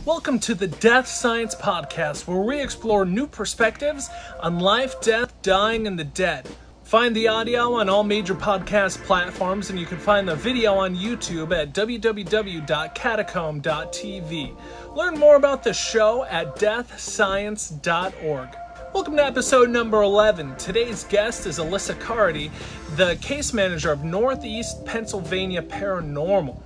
Welcome to the Death Science Podcast, where we explore new perspectives on life, death, dying, and the dead. Find the audio on all major podcast platforms, and you can find the video on YouTube at www.catacomb.tv. Learn more about the show at deathscience.org. Welcome to episode number 11. Today's guest is Alissa Caridi, the case manager of Northeast Pennsylvania Paranormal.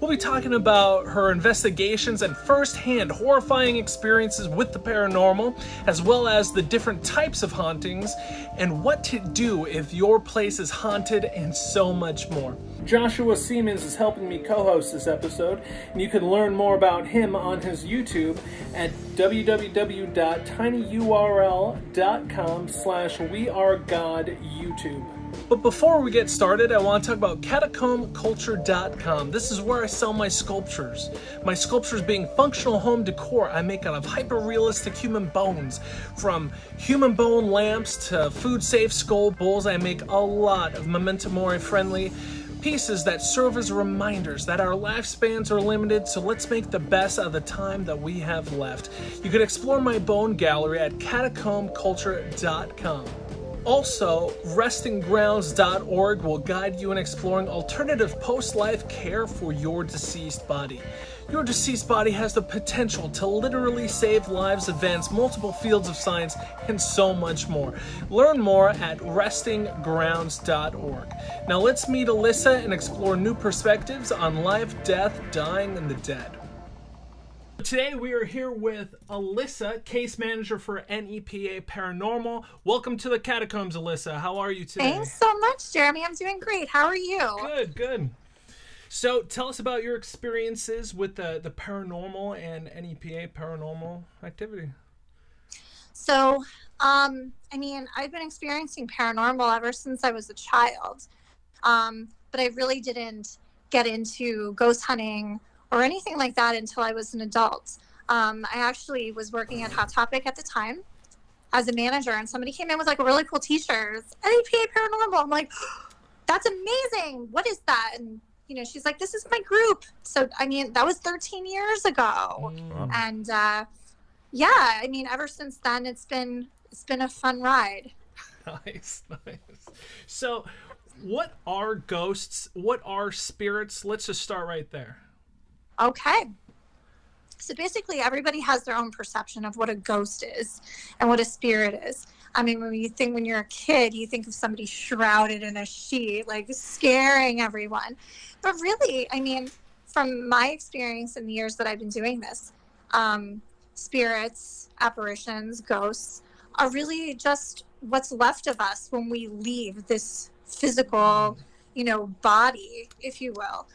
We'll be talking about her investigations and first-hand horrifying experiences with the paranormal, as well as the different types of hauntings, and what to do if your place is haunted, and so much more. Joshua Seamans is helping me co-host this episode, and you can learn more about him on his YouTube at www.tinyurl.com/wearegodyoutube. But before we get started, I want to talk about catacombculture.com. This is where I sell my sculptures. My sculptures being functional home decor I make out of hyper-realistic human bones. From human bone lamps to food-safe skull bowls, I make a lot of memento mori-friendly pieces that serve as reminders that our lifespans are limited, so let's make the best of the time that we have left. You can explore my bone gallery at catacombculture.com. Also, restinggrounds.org will guide you in exploring alternative post-life care for your deceased body. Your deceased body has the potential to literally save lives, advance multiple fields of science, and so much more. Learn more at restinggrounds.org. Now let's meet Alissa and explore new perspectives on life, death, dying, and the dead. Today we are here with Alissa, case manager for NEPA Paranormal. Welcome to the Catacombs, Alissa. How are you today? Thanks so much, Jeremy. I'm doing great. How are you? Good, good. So tell us about your experiences with the paranormal and NEPA paranormal activity. So, I've been experiencing paranormal ever since I was a child. But I really didn't get into ghost hunting or anything like that until I was an adult. I actually was working at Hot Topic at the time as a manager, and somebody came in with like a really cool t-shirt, NEPA Paranormal. I'm like, that's amazing. What is that? And she's like, this is my group. So, that was 13 years ago. Wow. And ever since then, it's been a fun ride. Nice, nice. So what are ghosts? What are spirits? Let's just start right there. Okay. So basically everybody has their own perception of what a ghost is and what a spirit is. When you're a kid, you think of somebody shrouded in a sheet, like scaring everyone. But really, from my experience in the years that I've been doing this, spirits, apparitions, ghosts are really just what's left of us when we leave this physical, body, if you will.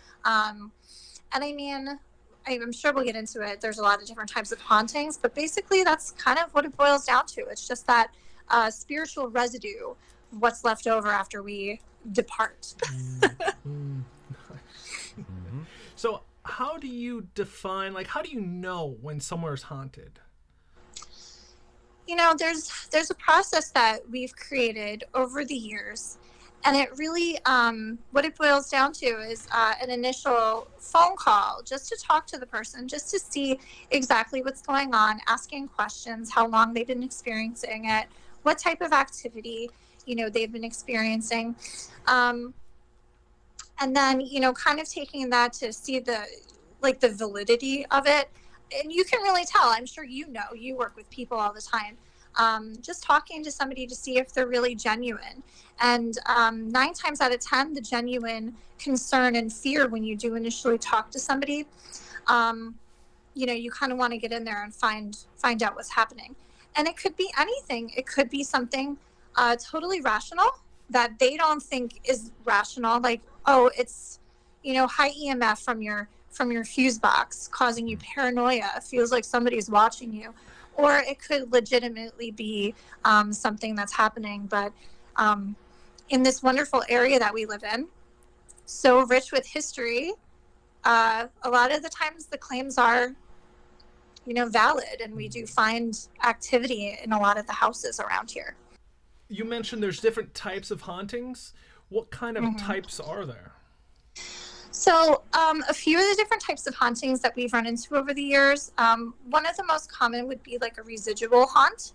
I'm sure we'll get into it. There's a lot of different types of hauntings, but basically that's kind of what it boils down to. It's just that spiritual residue, what's left over after we depart. So how do you define, how do you know when somewhere's haunted? There's a process that we've created over the years. And it really, what it boils down to is an initial phone call just to talk to the person, just to see exactly what's going on, asking questions, how long they've been experiencing it, what type of activity, they've been experiencing. And then, kind of taking that to see the validity of it. And you can really tell, I'm sure you work with people all the time. Just talking to somebody to see if they're really genuine. And 9 times out of 10, the genuine concern and fear when you do initially talk to somebody, you kind of want to get in there and find out what's happening. And it could be anything. It could be something totally rational that they don't think is rational. Like, oh, it's, high EMF from your fuse box causing you paranoia. It feels like somebody's watching you. Or it could legitimately be something that's happening. But in this wonderful area that we live in, so rich with history, a lot of the times the claims are, valid. And we do find activity in a lot of the houses around here. You mentioned there's different types of hauntings. What kind of types are there? So a few of the different types of hauntings that we've run into over the years, one of the most common would be like a residual haunt.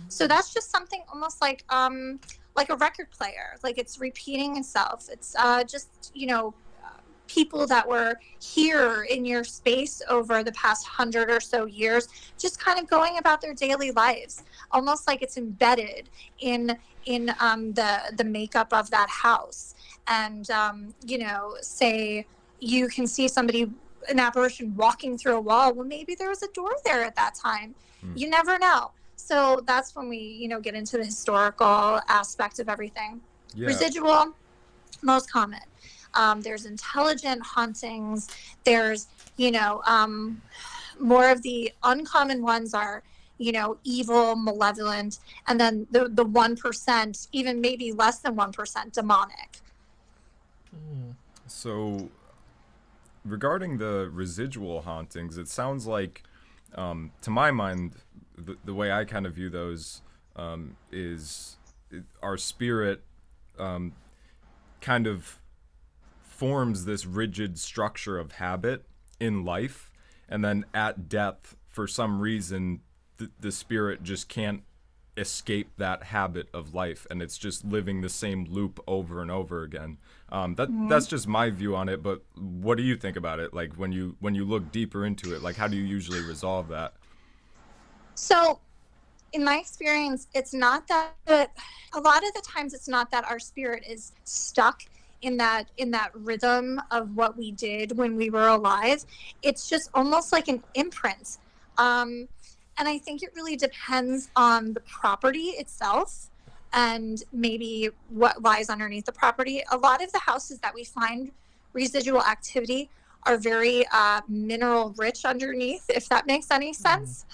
So that's just something almost like a record player, like it's repeating itself. It's just, people that were here in your space over the past 100 or so years, just kind of going about their daily lives, almost like it's embedded in the makeup of that house. And, say you can see somebody, an apparition walking through a wall. Well, maybe there was a door there at that time. You never know. So that's when we, get into the historical aspect of everything. Yeah. Residual, most common. There's intelligent hauntings. There's, more of the uncommon ones are, evil, malevolent, and then the 1%, even maybe less than 1%, demonic. So regarding the residual hauntings, it sounds like, to my mind, the way I kind of view those is our spirit kind of forms this rigid structure of habit in life, and then at death, for some reason, the spirit just can't escape that habit of life, and it's just living the same loop over and over again. That's just my view on it, but what do you think about it? Like when you look deeper into it, like how do you usually resolve that? So in my experience, it's not that, a lot of the times it's not that our spirit is stuck in that rhythm of what we did when we were alive. It's just almost like an imprint. And I think it really depends on the property itself and maybe what lies underneath the property. A lot of the houses that we find residual activity are very mineral rich underneath, if that makes any sense,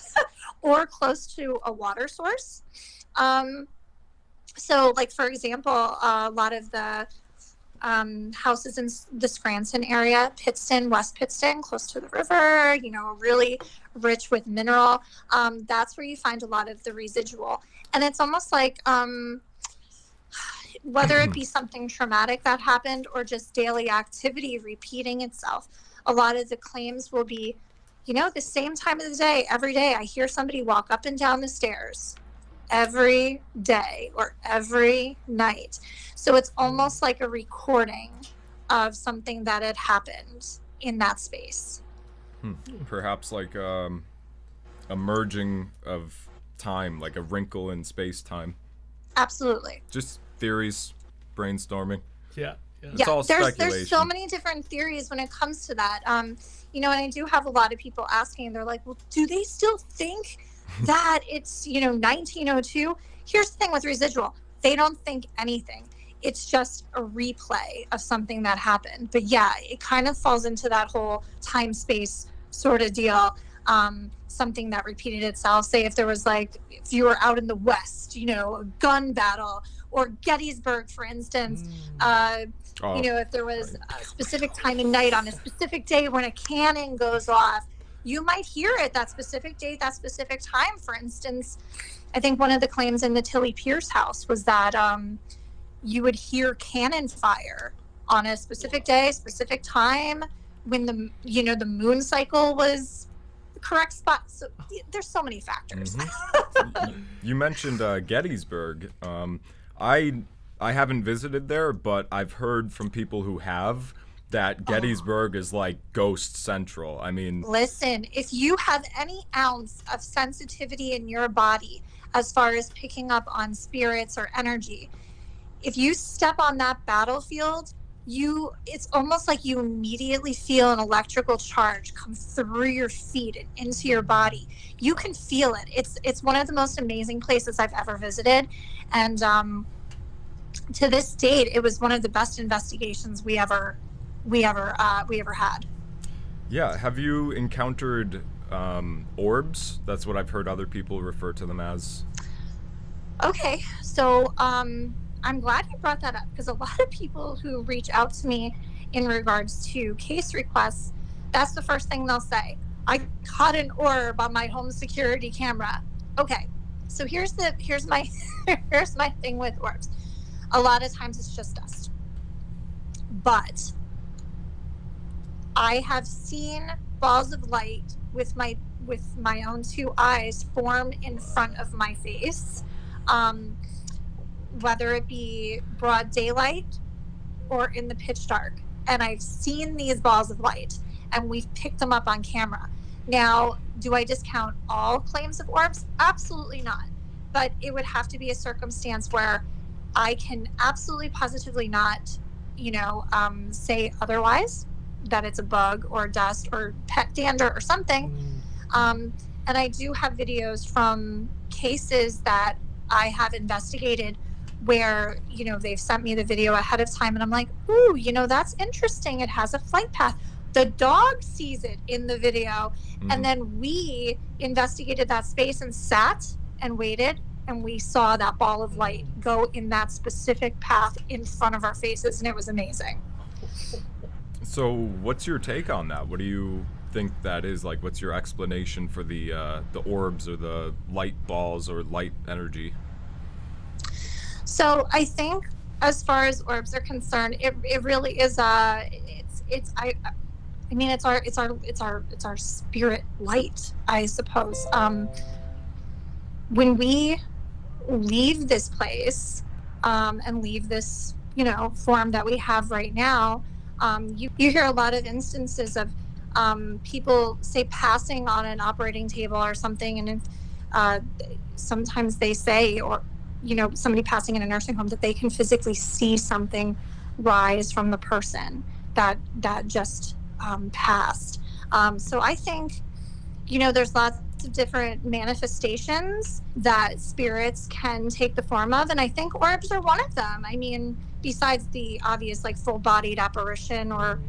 or close to a water source. So like, for example, a lot of the houses in the Scranton area, Pittston, West Pittston, close to the river, really rich with mineral. That's where you find a lot of the residual. And it's almost like, whether it be something traumatic that happened or just daily activity repeating itself, a lot of the claims will be, the same time of the day, every day, I hear somebody walk up and down the stairs every day or every night. So it's almost like a recording of something that had happened in that space. Perhaps like a merging of time, like a wrinkle in space-time. Absolutely. Just theories, brainstorming. Yeah. It's all speculation. There's so many different theories when it comes to that. And I do have a lot of people asking, they're like, well, do they still think that it's, 1902? Here's the thing with residual. They don't think anything. It's just a replay of something that happened. But yeah, it kind of falls into that whole time-space sort of deal. Something that repeated itself. Say if there was if you were out in the West, a gun battle, or Gettysburg, for instance, if there was a specific time of night on a specific day when a cannon goes off, you might hear it that specific day, that specific time. For instance, I think one of the claims in the Tilly Pierce house was that you would hear cannon fire on a specific day, specific time, when the moon cycle was the correct spot. So there's so many factors. You mentioned Gettysburg. I haven't visited there, but I've heard from people who have that Gettysburg is like ghost central. I mean, listen, if you have any ounce of sensitivity in your body as far as picking up on spirits or energy, if you step on that battlefield, it's almost like you immediately feel an electrical charge come through your feet and into your body. You can feel it. It's one of the most amazing places I've ever visited, and to this date, it was one of the best investigations we ever had. Yeah. Have you encountered orbs? That's what I've heard other people refer to them as. Okay, so I'm glad you brought that up, because a lot of people who reach out to me in regards to case requests, that's the first thing they'll say. I caught an orb on my home security camera. Okay, so here's my here's my thing with orbs. A lot of times it's just dust. But I have seen balls of light with my own two eyes form in front of my face, whether it be broad daylight or in the pitch dark. And I've seen these balls of light, and we've picked them up on camera. Now, do I discount all claims of orbs? Absolutely not. But it would have to be a circumstance where I can absolutely positively not, say otherwise, that it's a bug or dust or pet dander or something. And I do have videos from cases that I have investigated where, they've sent me the video ahead of time, and I'm like, ooh, that's interesting. It has a flight path. The dog sees it in the video. And then we investigated that space and sat and waited, and we saw that ball of light go in that specific path in front of our faces, and it was amazing. So what's your take on that? What do you think that is? Like, what's your explanation for the orbs or the light balls or light energy? So I think as far as orbs are concerned, it really is it's our spirit light, I suppose. When we leave this place and leave this, form that we have right now, you hear a lot of instances of people, say, passing on an operating table or something, and sometimes they say, or somebody passing in a nursing home, that they can physically see something rise from the person that just passed. So I think, there's lots of different manifestations that spirits can take the form of, and I think orbs are one of them. I mean, besides the obvious, like, full-bodied apparition or,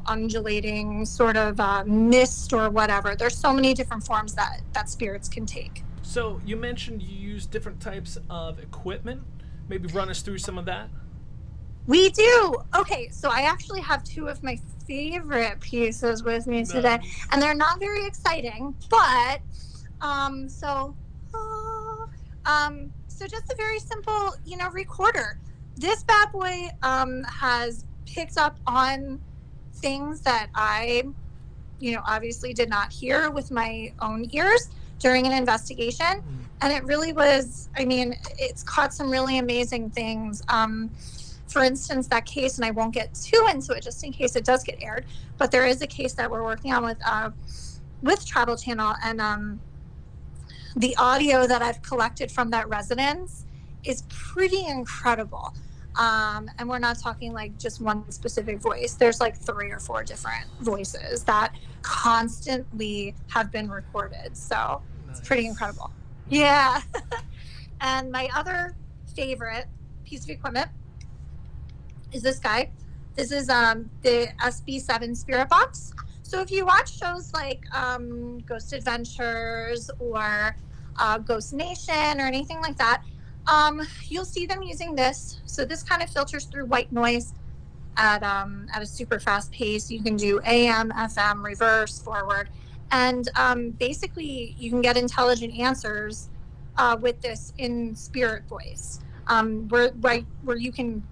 undulating sort of mist or whatever. There's so many different forms that spirits can take. So you mentioned you use different types of equipment. Maybe run us through some of that. We do. Okay, so I actually have two of my favorite pieces with me today, and they're not very exciting, but so just a very simple, recorder. This bad boy has picked up on things that I, obviously did not hear with my own ears during an investigation, and it really was, it's caught some really amazing things. For instance, that case, and I won't get too into it just in case it does get aired, but there is a case that we're working on with Travel Channel, and the audio that I've collected from that residence is pretty incredible. And we're not talking like just one specific voice. There's like 3 or 4 different voices that constantly have been recorded. So nice. It's pretty incredible. Yeah. And my other favorite piece of equipment is this guy. This is the Sb7 Spirit Box. So if you watch shows like Ghost Adventures or Ghost Nation or anything like that, you'll see them using this. So this kind of filters through white noise at a super fast pace. You can do AM, FM, reverse, forward, and basically you can get intelligent answers with this in spirit voice, where you can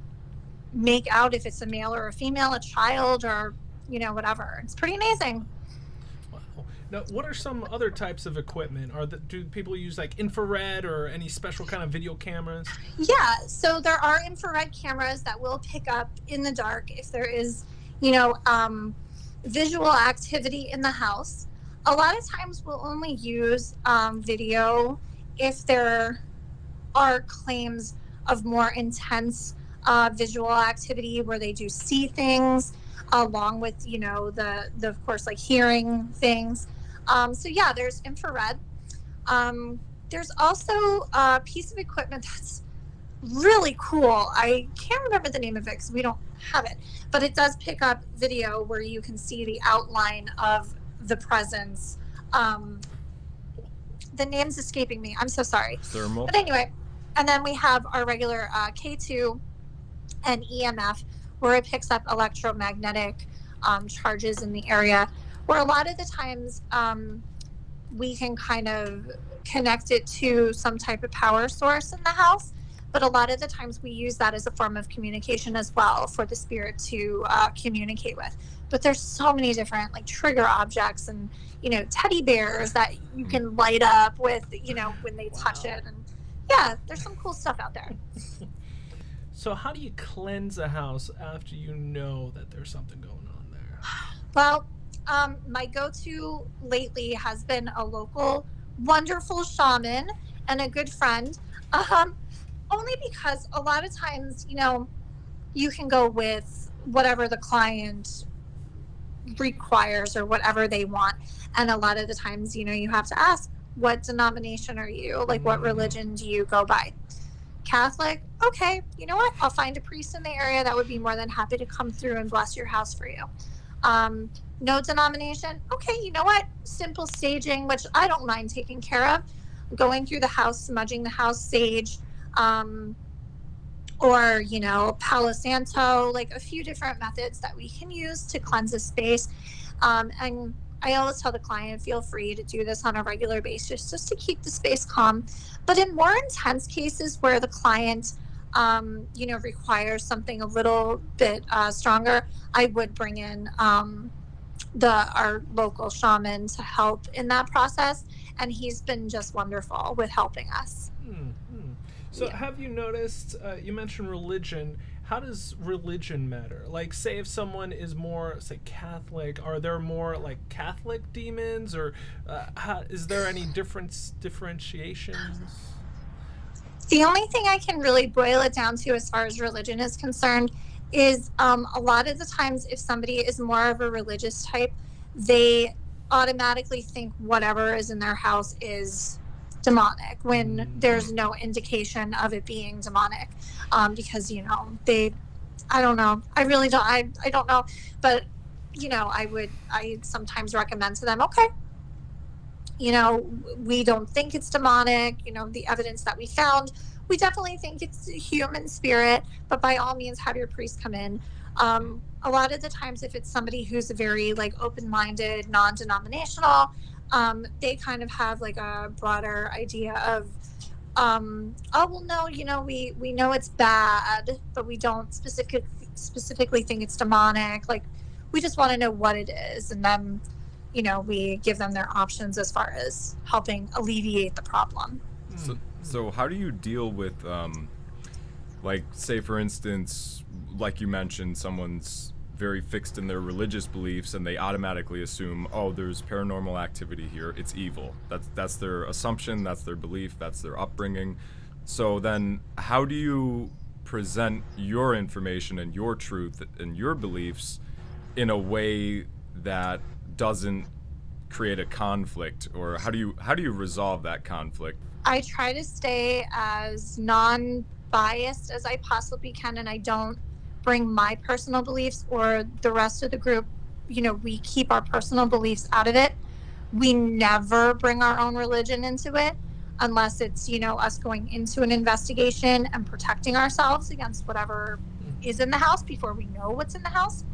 make out if it's a male or a female, a child, or whatever. It's pretty amazing. Wow. Now, what are some other types of equipment? Do people use like infrared or any special kind of video cameras? Yeah, so there are infrared cameras that will pick up in the dark if there is, visual activity in the house. A lot of times we'll only use video if there are claims of more intense visual activity where they do see things along with the of course, like, hearing things. So yeah, there's infrared. There's also a piece of equipment that's really cool. I can't remember the name of it because we don't have it, but it does pick up video where you can see the outline of the presence. The name's escaping me, I'm so sorry. Thermal. But anyway, and then we have our regular K2 and EMF, where it picks up electromagnetic charges in the area, where a lot of the times we can kind of connect it to some type of power source in the house. but a lot of the times we use that as a form of communication as well for the spirit to communicate with. But there's so many different like trigger objects and, you know, teddy bears that you can light up with, you know, when they touch it. And yeah, there's some cool stuff out there. So how do you cleanse a house after you know that there's something going on there? Well, my go-to lately has been a local wonderful shaman and a good friend. Only because a lot of times, you know, you can go with whatever the client requires or whatever they want. And a lot of the times, you know, you have to ask, what denomination are you? Like, what religion do you go by? Catholic? Okay, you know what? I'll find a priest in the area that would be more than happy to come through and bless your house for you. No denomination? Okay, you know what? Simple staging, which I don't mind taking care of. Going through the house, smudging the house, sage, or, you know, Palo Santo, like a few different methods that we can use to cleanse a space. And I always tell the client, feel free to do this on a regular basis just to keep the space calm. But in more intense cases where the client, you know, requires something a little bit stronger, I would bring in our local shaman to help in that process. And he's been just wonderful with helping us. So have you noticed, you mentioned religion, how does religion matter? Like, say if someone is more, say, Catholic, are there more, like, Catholic demons, or is there any differentiations? The only thing I can really boil it down to as far as religion is concerned is a lot of the times if somebody is more of a religious type, they automatically think whatever is in their house is demonic when there's no indication of it being demonic, because, you know, I don't know, I really don't, I don't know, but, you know, I sometimes recommend to them, okay, you know, we don't think it's demonic, you know, the evidence that we found, we definitely think it's a human spirit, but by all means have your priest come in. A lot of the times if it's somebody who's very like open-minded, non-denominational, they kind of have like a broader idea of, oh, well, no, you know, we know it's bad, but we don't specifically think it's demonic. Like, we just want to know what it is. And then, you know, we give them their options as far as helping alleviate the problem. So how do you deal with, like, say, for instance, like you mentioned, someone's very fixed in their religious beliefs and they automatically assume, oh, there's paranormal activity here, it's evil. That's their assumption, that's their belief, that's their upbringing. So then how do you present your information and your truth and your beliefs in a way that doesn't create a conflict, or how do you resolve that conflict? I try to stay as non-biased as I possibly can, and I don't bring my personal beliefs or the rest of the group. You know, we keep our personal beliefs out of it. We never bring our own religion into it unless it's, you know, us going into an investigation and protecting ourselves against whatever is in the house before we know what's in the house.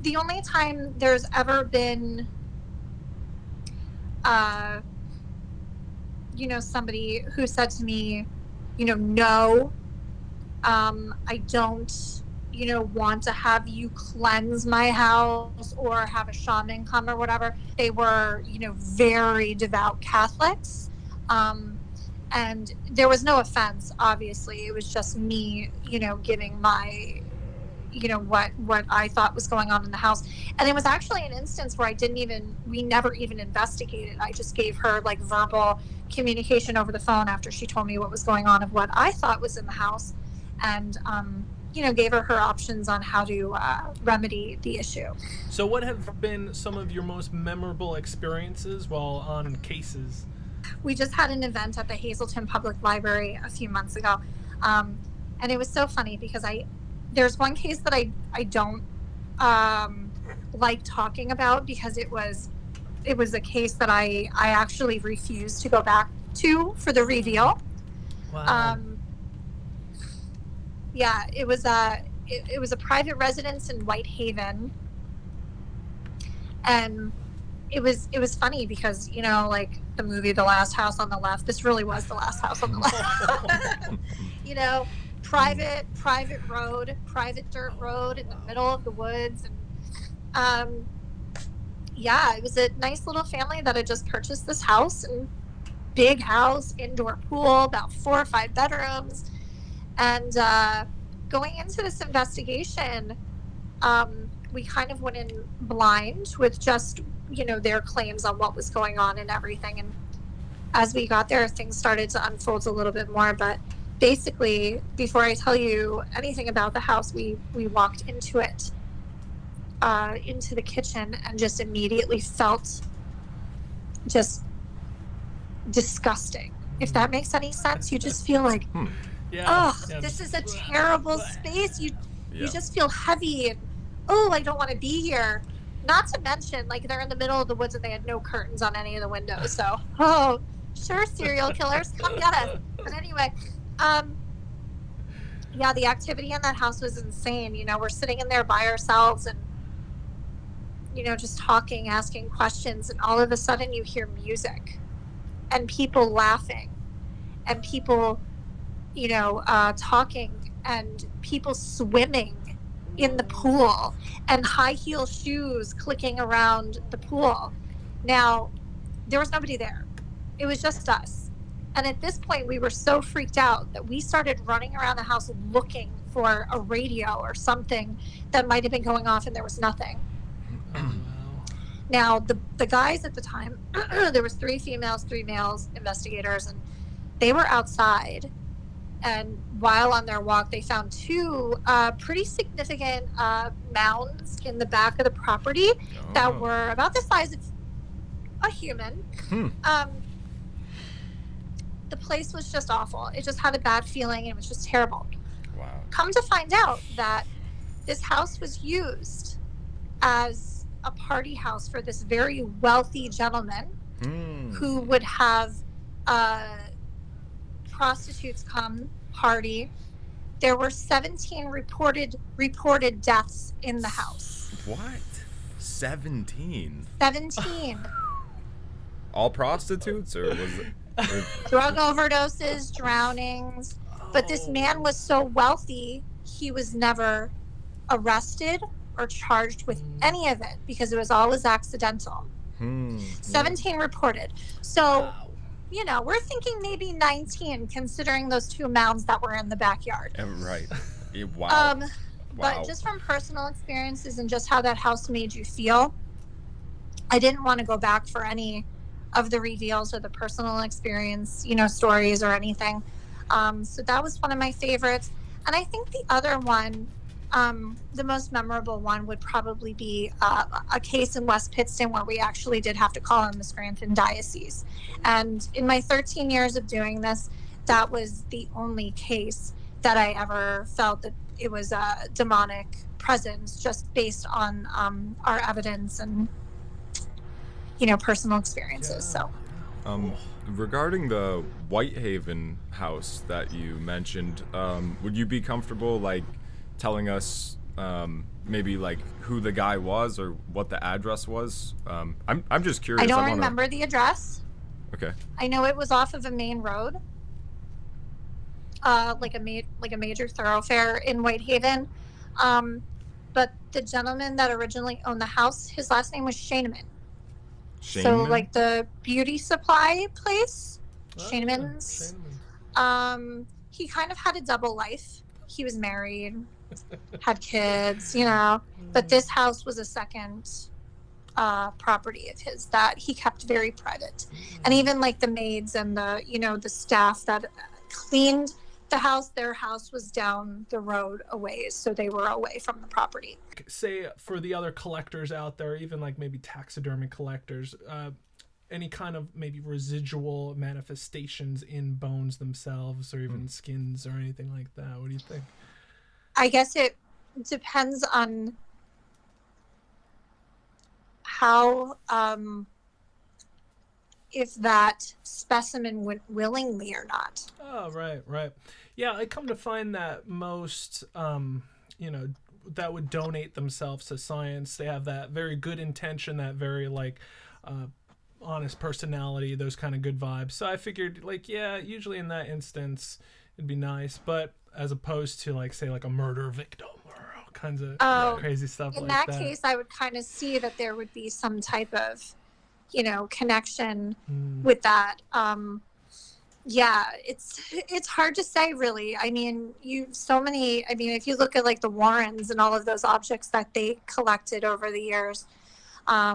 The only time there's ever been you know, somebody who said to me, you know, no, I don't, you know, want to have you cleanse my house or have a shaman come or whatever. They were, you know, very devout Catholics. And there was no offense, obviously. It was just me, you know, giving my, you know, what I thought was going on in the house. And it was actually an instance where we never even investigated. I just gave her like verbal communication over the phone after she told me what was going on of what I thought was in the house, and you know, gave her options on how to remedy the issue. So what have been some of your most memorable experiences while on cases? We just had an event at the Hazleton Public Library a few months ago, and it was so funny because there's one case that I don't like talking about because it was a case that I actually refused to go back to for the reveal. Wow. Yeah, it was a private residence in Whitehaven, and was funny because, you know, like the movie The Last House on the Left, this really was the last house on the left. You know, private road, private dirt road in the middle of the woods. And yeah, it was a nice little family that had just purchased this house, and big house, indoor pool, about 4 or 5 bedrooms. And going into this investigation, we kind of went in blind with just, you know, their claims on what was going on and everything. And as we got there, things started to unfold a little bit more. But basically, before I tell you anything about the house, we walked into it, into the kitchen, and just immediately felt just disgusting. If that makes any sense, you just feel like, this is a terrible space. You just feel heavy, and I don't want to be here. Not to mention, like, they're in the middle of the woods and they had no curtains on any of the windows. So, sure, serial killers, come get us. But anyway, the activity in that house was insane. You know, we're sitting in there by ourselves and, you know, just talking, asking questions, and all of a sudden you hear music and people laughing and people, you know, talking, and people swimming in the pool, and high heel shoes clicking around the pool. Now, there was nobody there. It was just us. And at this point, we were so freaked out that we started running around the house looking for a radio or something that might have been going off, and there was nothing. Now, the guys at the time, there was 3 females, 3 males investigators, and they were outside. And while on their walk, they found 2 pretty significant mounds in the back of the property that were about the size of a human. The place was just awful. It just had a bad feeling, and it was just terrible. Wow. Come to find out that this house was used as a party house for this very wealthy gentleman who would have prostitutes come party. There were 17 reported deaths in the house. What? 17? 17. All prostitutes, or was it? Drug overdoses, drownings. But this man was so wealthy, he was never arrested or charged with any of it because it was always accidental. 17 reported. So, you know, we're thinking maybe 19, considering those 2 mounds that were in the backyard. Right. Wow. But just from personal experiences and just how that house made you feel, I didn't want to go back for any of the reveals or the personal experience, you know, stories or anything. So that was one of my favorites. And I think the other one, the most memorable one, would probably be a case in West Pittston where we actually did have to call in the Scranton Diocese. And in my 13 years of doing this, that was the only case that I ever felt that it was a demonic presence, just based on our evidence and, you know, personal experiences. So regarding the Whitehaven house that you mentioned, would you be comfortable, like, telling us maybe, like, who the guy was or what the address was? I'm just curious. I don't remember the address. Okay. I know it was off of a main road, like a major thoroughfare in Whitehaven. But the gentleman that originally owned the house, his last name was Shaneman. So, like, the beauty supply place, Shaneman's. He kind of had a double life. He was married, had kids, you know. But this house was a second property of his that he kept very private. And even, like, the maids and the, you know, the staff that cleaned the house, their house was down the road a ways, so they were away from the property. Say, for the other collectors out there, even like maybe taxidermy collectors, any kind of maybe residual manifestations in bones themselves, or even skins or anything like that? What do you think? I guess it depends on how, if that specimen went willingly or not. Oh, right. Yeah, I come to find that most, you know, that would donate themselves to science, they have that very good intention, that very, like, honest personality, those kind of good vibes. So I figured, like, yeah, usually in that instance, it'd be nice. But as opposed to, like, say, like a murder victim or all kinds of crazy stuff like that. In that case, I would kind of see that there would be some type of, you know, connection with that. Yeah, it's hard to say, really. I mean, if you look at like the Warrens and all of those objects that they collected over the years, I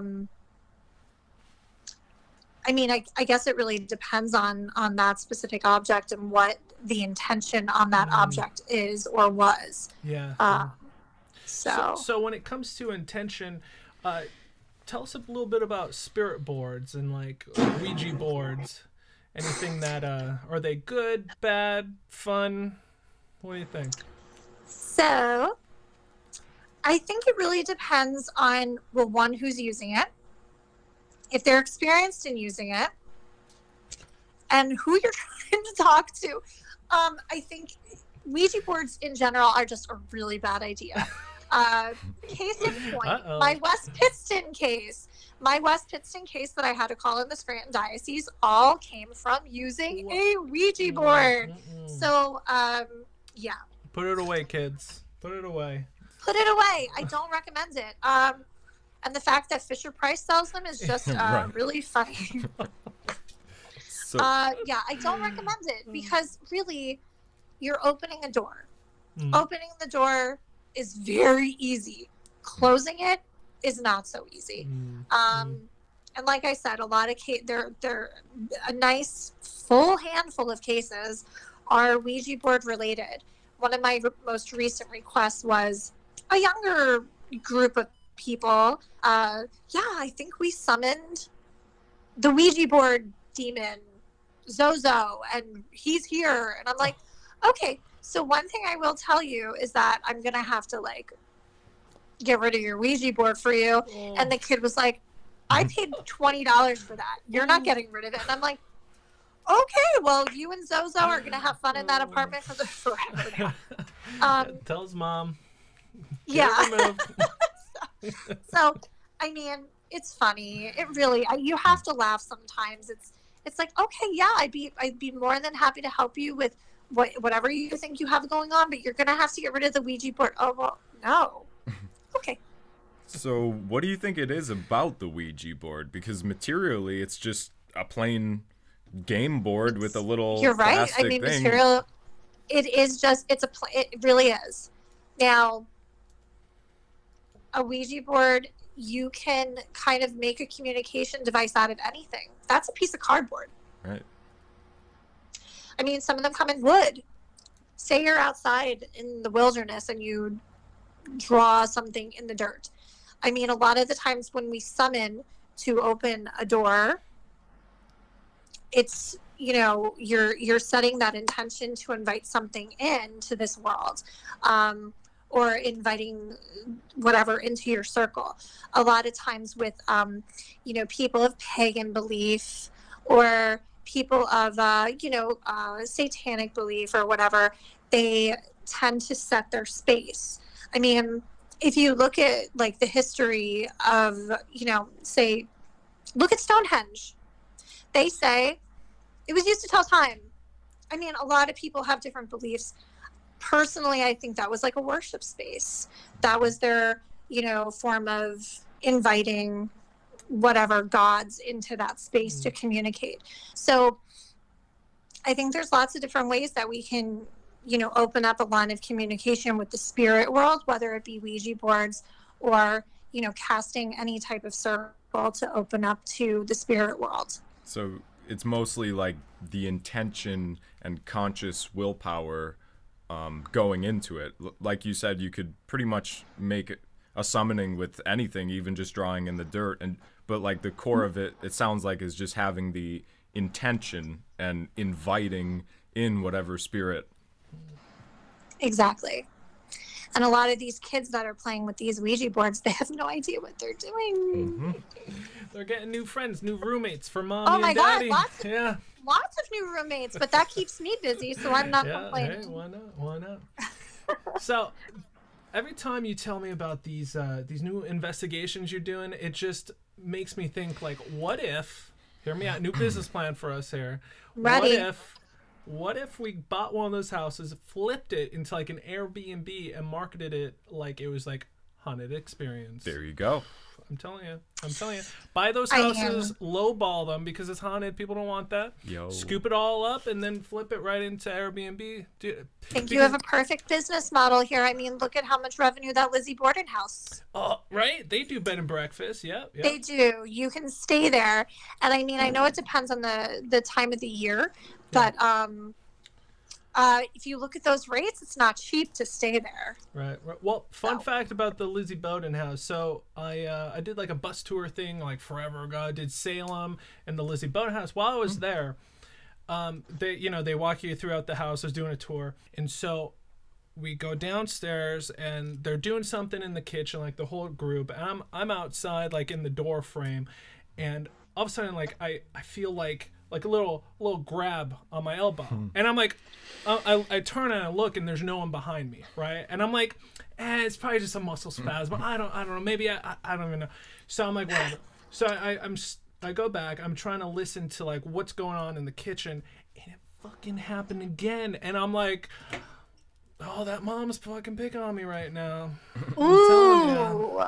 mean, I guess it really depends on that specific object and what the intention on that object is or was. Yeah. So when it comes to intention, tell us a little bit about spirit boards and like Ouija boards. Anything that, are they good, bad, fun? What do you think? So, I think it really depends on, well, one, who's using it, if they're experienced in using it, and who you're trying to talk to. I think Ouija boards in general are just a really bad idea. Case in point, my West Pittston case that I had to call in the Scranton Diocese all came from using a Ouija board. So, yeah. Put it away, kids. Put it away. Put it away. I don't recommend it. And the fact that Fisher-Price sells them is just really funny. Yeah, I don't recommend it because really, you're opening a door. Opening the door is very easy. Closing it is not so easy. And like I said, a lot of they're a nice full handful of cases are Ouija board related. One of my most recent requests was a younger group of people. Yeah, I think we summoned the Ouija board demon Zozo, and he's here. And I'm like, okay. So one thing I will tell you is that I'm gonna have to like get rid of your Ouija board for you. And the kid was like, I paid $20 for that. You're not getting rid of it. And I'm like, okay, well, you and Zozo are going to have fun in that apartment for forever now. Tell his mom. Yeah. So, I mean, it's funny. It really, you have to laugh sometimes. It's like, okay, yeah, I'd be more than happy to help you with whatever you think you have going on, but you're going to have to get rid of the Ouija board. Oh, well, no. Okay. So what do you think it is about the Ouija board? Because materially, it's just a plain game board with a little You're right. plastic I mean, thing. material. It is just. It really is. Now, a Ouija board, you can kind of make a communication device out of anything. That's a piece of cardboard. Right. I mean, some of them come in wood. Say you're outside in the wilderness and you draw something in the dirt. I mean, a lot of the times when we summon to open a door, it's, you know, you're setting that intention to invite something into this world, or inviting whatever into your circle. A lot of times with, you know, people of pagan belief or people of, satanic belief or whatever, they tend to set their space. I mean, if you look at like the history of, you know, say, look at Stonehenge. They say it was used to tell time. I mean, a lot of people have different beliefs. Personally, I think that was like a worship space. That was their, you know, form of inviting whatever gods into that space to communicate. So I think there's lots of different ways that we can, you know, open up a line of communication with the spirit world, whether it be Ouija boards or, you know, casting any type of circle to open up to the spirit world. So it's mostly like the intention and conscious willpower going into it. Like you said, you could pretty much make a summoning with anything, even just drawing in the dirt. But like the core of it, it sounds like, is just having the intention and inviting in whatever spirit. Exactly. And a lot of these kids that are playing with these Ouija boards, they have no idea what they're doing. They're getting new friends, new roommates for mommy and daddy. Lots of new roommates, but that keeps me busy, so I'm not complaining. Hey, why not? So every time you tell me about these new investigations you're doing, it just makes me think, like, what if, hear me out, new business plan for us here. Ready. What if we bought one of those houses, flipped it into like an Airbnb, and marketed it like it was like haunted experience? There you go. I'm telling you. Buy those houses, lowball them because it's haunted. People don't want that. Yo. Scoop it all up and then flip it right into Airbnb. I think you have a perfect business model here. I mean, look at how much revenue that Lizzie Borden house. Oh, right. They do bed and breakfast. Yep. They do. You can stay there. And I mean, I know it depends on the time of the year, but if you look at those rates, it's not cheap to stay there. Right. Well, fun fact about the Lizzie Bowden house. So I did like a bus tour thing like forever ago. I did Salem and the Lizzie Bowden house. While I was there, they walk you throughout the house. I was doing a tour, and so we go downstairs and they're doing something in the kitchen, like the whole group. And I'm outside, like in the door frame, and all of a sudden, like I feel like a little grab on my elbow, and I'm like, I turn and I look, and there's no one behind me, right? And I'm like, it's probably just a muscle spasm. I don't know. Maybe I don't even know. So I'm like, whatever. So I go back. I'm trying to listen to like what's going on in the kitchen, and it fucking happened again. And I'm like, oh, that mom's fucking picking on me right now. I'm telling you.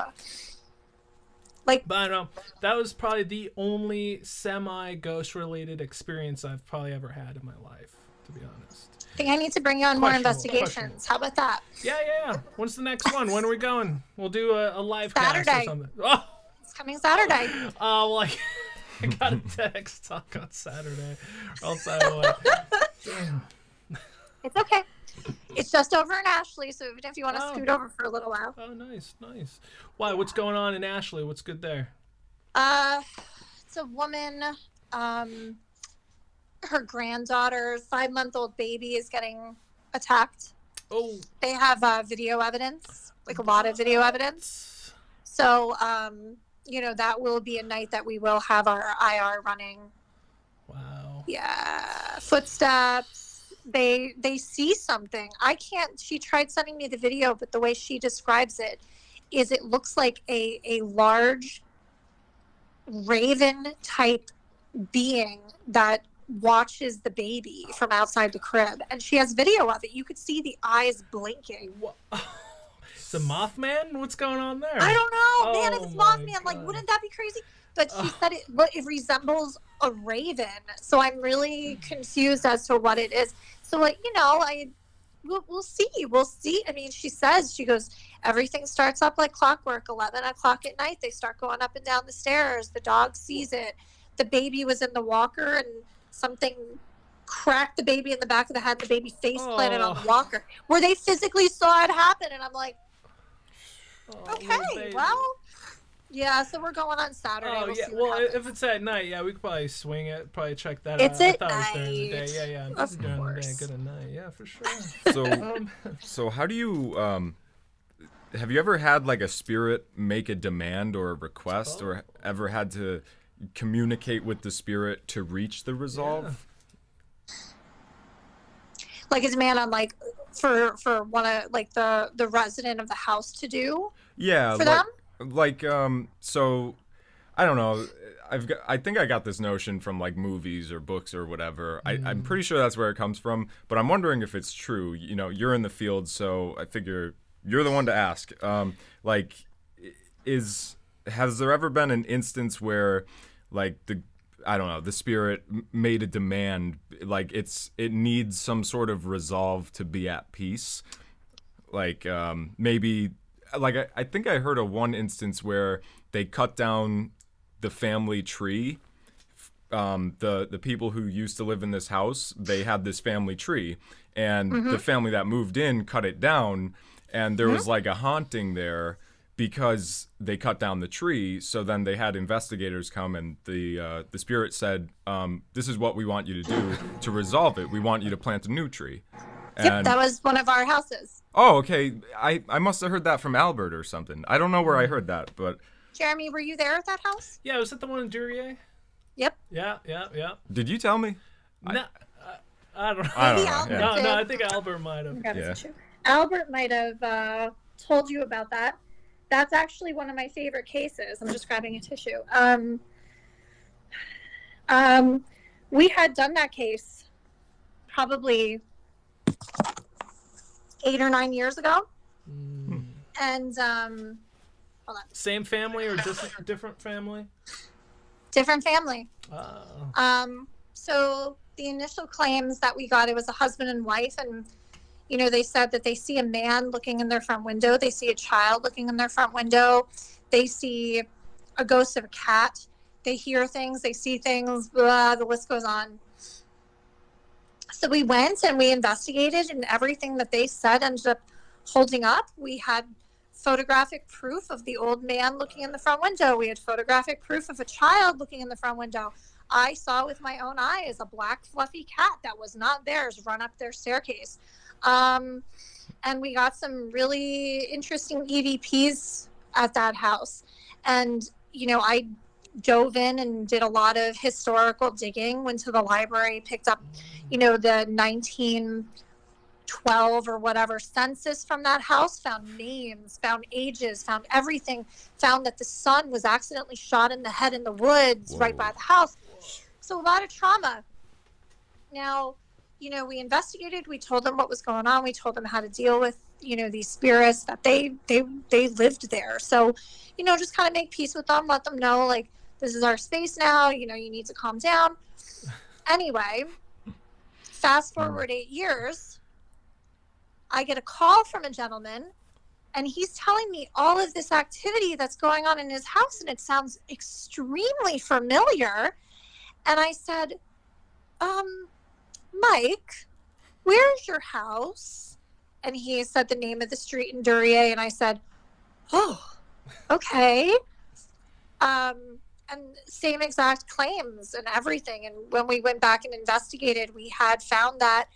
But that was probably the only semi-ghost related experience I've probably ever had in my life, to be honest. I think I need to bring you on more investigations. How about that? Yeah. When's the next one? When are we going? We'll do a live cast or something. Oh, it's coming Saturday. Oh, well, I got a text talk on Saturday. Else I would. Damn. It's okay. It's just over in Ashley, so even if you want to scoot over for a little while. Oh, nice. Why? What's going on in Ashley? What's good there? It's a woman. Her granddaughter, 5-month-old baby, is getting attacked. Oh. They have video evidence, like a lot of video evidence. So, that will be a night that we will have our IR running. Wow. Yeah. Footsteps. They see something. She tried sending me the video, but the way she describes it is it looks like a large raven type being that watches the baby from outside the crib, and she has video of it. You could see the eyes blinking. It's a Mothman? What's going on there? I don't know, man. If it's Mothman, like, wouldn't that be crazy? But she said it resembles a raven, so I'm really confused as to what it is. So, we'll see. We'll see. I mean, she goes, everything starts up like clockwork. 11 o'clock at night, they start going up and down the stairs. The dog sees it. The baby was in the walker, and something cracked the baby in the back of the head. The baby face planted on the walker, where they physically saw it happen. And I'm like, okay, well. Yeah, so we're going on Saturday. Oh, yeah. Well, if it's at night, yeah, we could probably swing it. Probably check that out. I thought it was during the day. Yeah. Of during course. the day. Good at night. Yeah, for sure. So how do you, have you ever had like a spirit make a demand or a request, or ever had to communicate with the spirit to reach the resolve? Yeah. Like a demand on like for one of like the resident of the house to do? Yeah. For them? So I don't know. I think I got this notion from like movies or books or whatever. I'm pretty sure that's where it comes from, but I'm wondering if it's true. You're in the field, so I figure you're the one to ask. Has there ever been an instance where like the spirit made a demand, like it needs some sort of resolve to be at peace? Like maybe. Like I think I heard of one instance where they cut down the family tree. The people who used to live in this house, they had this family tree, and the family that moved in cut it down, and there was like a haunting there because they cut down the tree. So then they had investigators come, and the spirit said, "This is what we want you to do to resolve it. We want you to plant a new tree." Yep, that was one of our houses. Oh, okay. I must have heard that from Albert or something. I don't know where I heard that, but... Jeremy, were you there at that house? Yeah, was that the one in Duryea? Yep. Yeah. Did you tell me? No, I don't know. Maybe Albert did. No, I think Albert might have. Yeah. Albert might have told you about that. That's actually one of my favorite cases. I'm just grabbing a tissue. We had done that case probably 8 or 9 years ago. And hold on. Same family or different family? Different family. Oh. So the initial claims that we got, it was a husband and wife, and you know, they said that they see a man looking in their front window, they see a child looking in their front window, they see a ghost of a cat, they hear things, they see things, blah, the list goes on. So we went and we investigated, and everything that they said ended up holding up. We had photographic proof of the old man looking in the front window. We had photographic proof of a child looking in the front window. I saw with my own eyes a black fluffy cat that was not theirs run up their staircase. And we got some really interesting EVPs at that house. And, you know, I dove in and did a lot of historical digging, went to the library, picked up, you know, the 1912 or whatever census from that house, found names, found ages, found everything, found that the son was accidentally shot in the head in the woods right by the house. So a lot of trauma. Now, you know, we investigated, we told them what was going on, we told them how to deal with, you know, these spirits, that they lived there. So, you know, just kind of make peace with them, let them know, like, this is our space now, you know, you need to calm down. Anyway, fast forward 8 years, I get a call from a gentleman, and he's telling me all of this activity that's going on in his house, and it sounds extremely familiar. And I said, Mike, where's your house? And he said the name of the street in Duryea, and I said, oh, okay. And same exact claims and everything. And when we went back and investigated, we had found that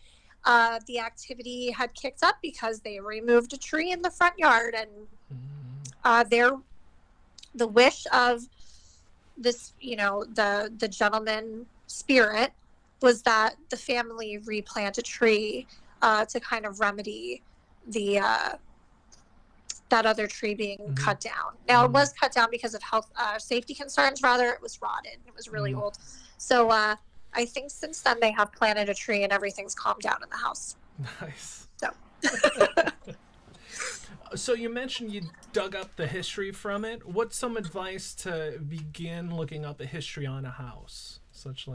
the activity had kicked up because they removed a tree in the front yard, and the wish of this, you know, the gentleman spirit was that the family replant a tree to kind of remedy the that other tree being cut down. Now it was cut down because of health safety concerns. Rather, it was rotted. It was really old. So I think since then they have planted a tree and everything's calmed down in the house. Nice. So. So you mentioned you dug up the history from it. What's some advice to begin looking up the history on a house?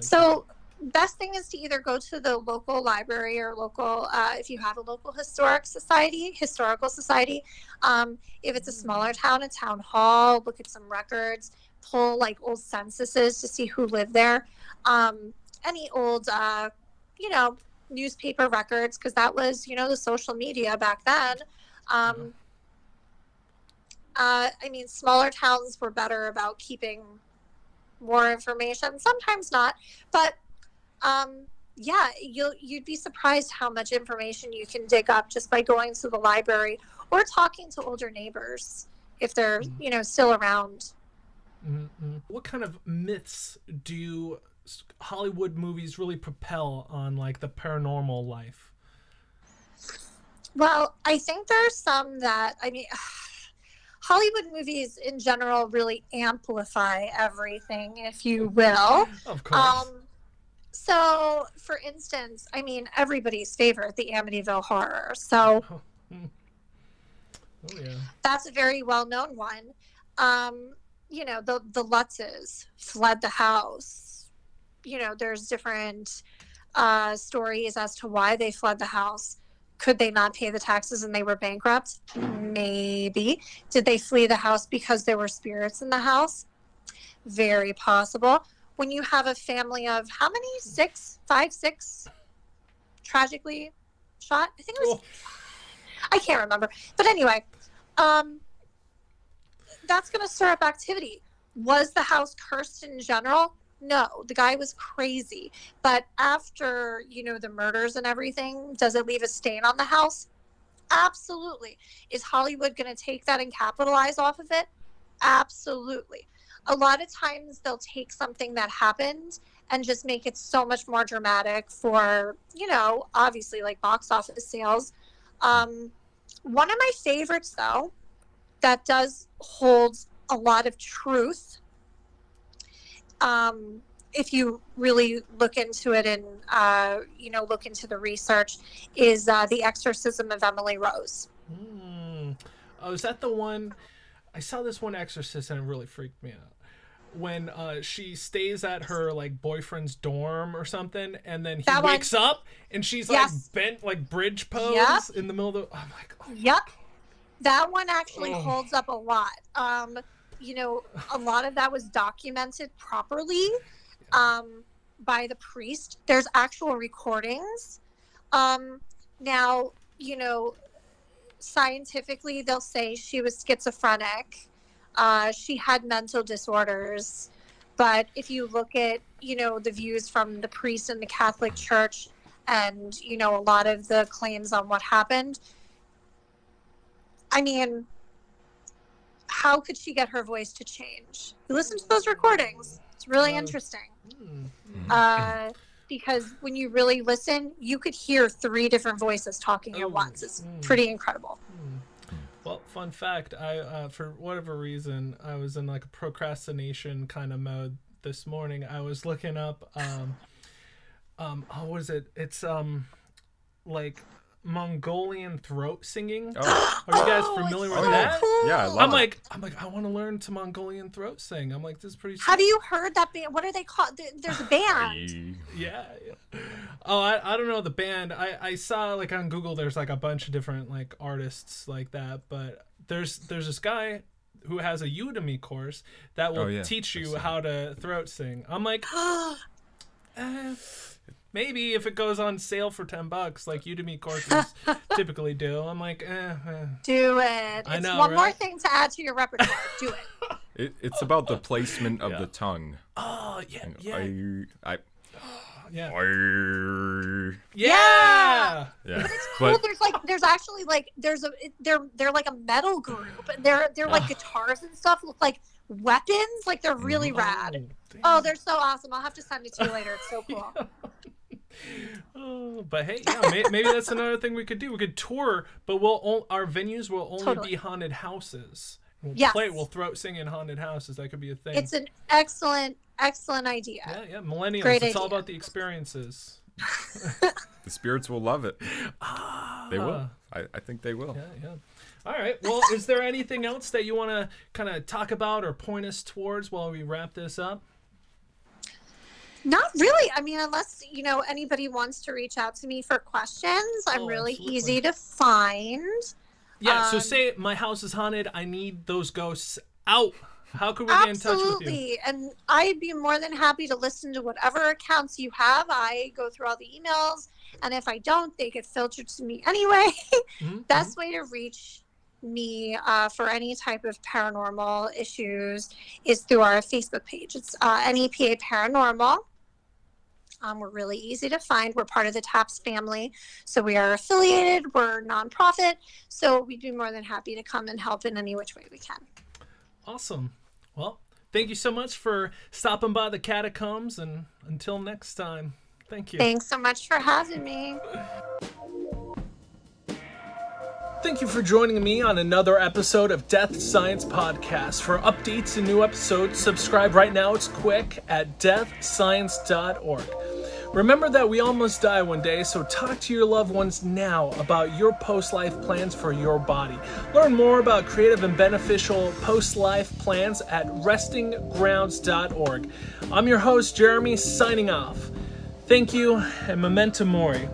So best thing is to either go to the local library or local, if you have a local historical society. If it's a smaller town, a town hall, look at some records, pull like old censuses to see who lived there. Any old, you know, newspaper records, because that was, you know, the social media back then. I mean, smaller towns were better about keeping more information. Sometimes not, but yeah, you'd be surprised how much information you can dig up just by going to the library or talking to older neighbors if they're, you know, still around. What kind of myths do Hollywood movies really propel on, like, the paranormal life? Well, I think there's some that, I mean, Hollywood movies in general really amplify everything, if you will. Of course. So, for instance, I mean, everybody's favorite, the Amityville Horror. So, yeah. That's a very well-known one. You know, the Lutzes fled the house. You know, there's different stories as to why they fled the house. Could they not pay the taxes and they were bankrupt? Maybe. Did they flee the house because there were spirits in the house? Very possible. When you have a family of how many? 6, tragically shot? I think it was, I can't remember. But anyway, that's going to stir up activity. Was the house cursed in general? No, the guy was crazy. But after, you know, the murders and everything, does it leave a stain on the house? Absolutely. Is Hollywood going to take that and capitalize off of it? Absolutely. A lot of times they'll take something that happened and just make it so much more dramatic for, you know, obviously like box office sales. One of my favorites, though, that does hold a lot of truth, if you really look into it and, look into the research, is The Exorcism of Emily Rose. Oh, is that the one? I saw this one Exorcist and it really freaked me out. When she stays at her like boyfriend's dorm or something, and then he wakes up and she's like bent like bridge pose in the middle of the. I'm like, oh. Yep, that one actually holds up a lot. A lot of that was documented properly by the priest. There's actual recordings. Now, scientifically, they'll say she was schizophrenic. She had mental disorders, but if you look at, the views from the priest in the Catholic Church and, a lot of the claims on what happened, I mean, how could she get her voice to change? You listen to those recordings. It's really interesting. Because when you really listen, you could hear 3 different voices talking at once. It's pretty incredible. Well, fun fact, I for whatever reason, I was in like a procrastination kind of mode this morning. I was looking up what is it? It's like Mongolian throat singing. Are you guys familiar with that? Cool. Yeah, I love it. I'm like, I want to learn to Mongolian throat sing. I'm like, this is pretty. Have you heard that band? What are they called? There's a band. Yeah. Oh, I don't know the band. I saw like on Google. There's like a bunch of different like artists like that. But there's this guy who has a Udemy course that will teach you how to throat sing. I'm like, maybe if it goes on sale for $10, like Udemy courses typically do. I'm like, do it. I know, it's one more thing to add to your repertoire. Do it. It's about the placement of the tongue. Oh yeah, Yeah. Yeah. But it's cool. There's actually like they're like a metal group, and they're like guitars and stuff look like weapons. Like they're really rad. Oh, they're so awesome. I'll have to send it to you later. It's so cool. But hey, maybe that's another thing we could do. We could tour, but our venues will only be haunted houses. We'll throat sing in haunted houses. That could be a thing. It's an excellent idea. Yeah, millennials. Great it's all idea. about the experiences. The spirits will love it. They will. I think they will. Yeah. All right. Well, is there anything else that you want to kind of talk about or point us towards while we wrap this up? Not really. I mean, unless, anybody wants to reach out to me for questions, I'm really easy to find. Yeah, so say my house is haunted. I need those ghosts out. How could we get in touch with you? Absolutely. And I'd be more than happy to listen to whatever accounts you have. I go through all the emails, and if I don't, they get filtered to me anyway. Best way to reach me for any type of paranormal issues is through our Facebook page. It's NEPA Paranormal. We're really easy to find. We're part of the TAPS family, so we are affiliated. We're nonprofit, so we'd be more than happy to come and help in any which way we can. Awesome. Well, thank you so much for stopping by the catacombs, and until next time, thank you. Thanks so much for having me. Thank you for joining me on another episode of Death Science Podcast. For updates and new episodes, subscribe right now. It's quick at deathscience.org. Remember that we all must die one day, so talk to your loved ones now about your post-life plans for your body. Learn more about creative and beneficial post-life plans at restinggrounds.org. I'm your host, Jeremy, signing off. Thank you, and memento mori.